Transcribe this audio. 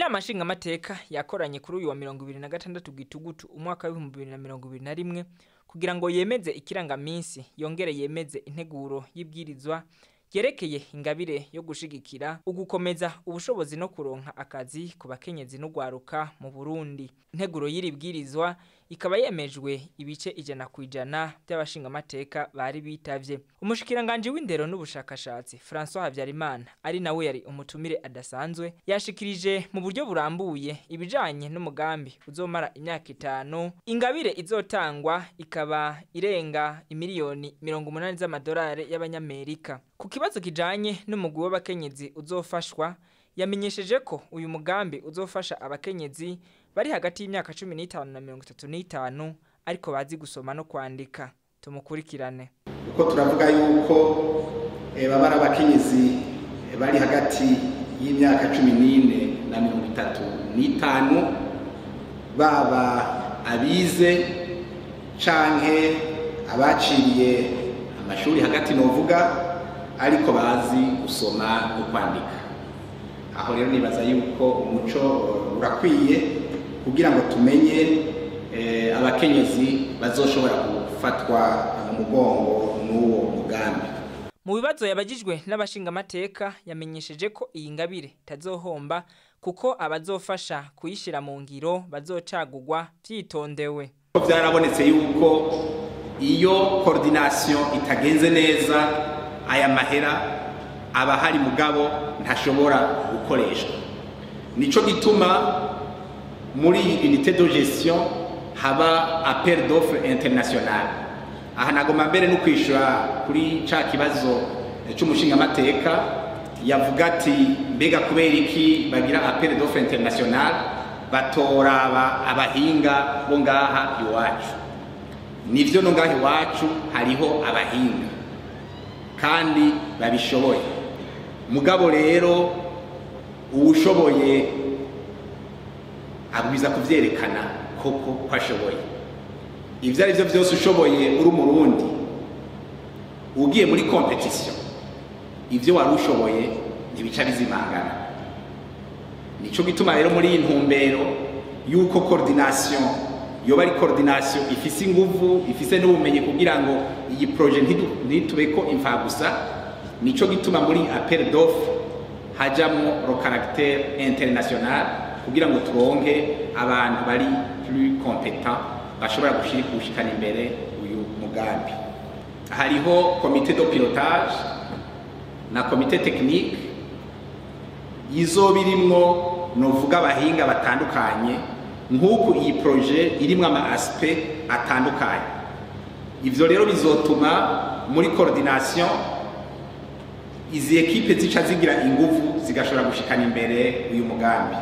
Inama nshingamateka yakoranye kuri uyu wa 26 Gitugutu umwaka wa 2021 kugira ngo yemeze ikirangaminsi yongere yemeze integuro y'ibwirizwa yerekeye ingabire yo gushigikira ugukomeza ubushobozi no kuronka akazi ku bakenyezi n'ugwaruka mu Burundi. Integuro y'iri bwirizwa ikaba yemejwe ibice 100% by'abashingamateka bari bitavye. Umushikiranganje w'indero n'ubushakashatsi François Habyarimana ari nawe yari umutumire adasanzwe yashikirije mu buryo burambuye ibijanye n'umugambi uzomara imyaka 5 ingabire izotangwa ikaba irenga imiliyoni 80 z'amadolari y'abanyamerika. Ku kibazo kijanye n'umugwi w'abakenyezi uzofashwa yamenyesheje ko uyu mugambi uzofasha abakenyezi bari hagati y'imyaka 15 na 35 ariko bazi gusoma no kwandika. Tumukurikirane. Uko turavuga yuko babara abakenyezi bari hagati y'imyaka 14 na 35 baba abize canke abaciriye amashuri hagati novuga ariko bazi gusoma no kwandika. Aho rero nibaza yuko umuco urakwiye kugira ngo tumenye abakenyezi bazoshobora gufatwa mu mugongo n'uwo mugambi. Mu bibazo yabajijwe n'abashingamateka yamenyesheje ko iyi ngabire tazohomba kuko abazofasha kuyishira mu ngiro bazocagugwa vyitondewe. Byarabonetse yuko iyo coordination itagenze neza aya mahera abahari mugabo ntashobora gukoreshwa. Nico gituma muri unité de gestion haba appel d'offres international. Aha nagoma mbere no kwishura kuri ca kibazo cy'umushingamateka yavuga ati mbega kubera iki bagira appel d'offres international batora abahinga bo ngaha iwacu. Nivyo no ngaha iwacu hariho abahinga kandi babishoboye. Mugabo rero uwushoboye abwiza kuvyerekana koko kwashoboye. Ivyo ari byo byose ushoboye uri umurundi ugiye muri competition ivyo wari ushoboye ntibica bizimangana. Nico gituma rero muri intumbero yuko coordination yoba ari coordination ifise inguvu ifise n'ubumenyi kugira ngo iyi projet ntitubeko imfagusa. Nico gituma muri appel d'offres hajamwo le caractère international kugira ngo turonke abantu bari plus compétent bashobora gushikana imbere uyu mugambi. Hariho comité de pilotage na comité technique yizobirimwo novuga abahinga batandukanye nk'uko iyi projet irimwo ama aspect atandukanye. Ivyo rero bizotuma muri coordination izi equipe zica zigira inguvu zigashobora gushikana imbere uyu mugambi.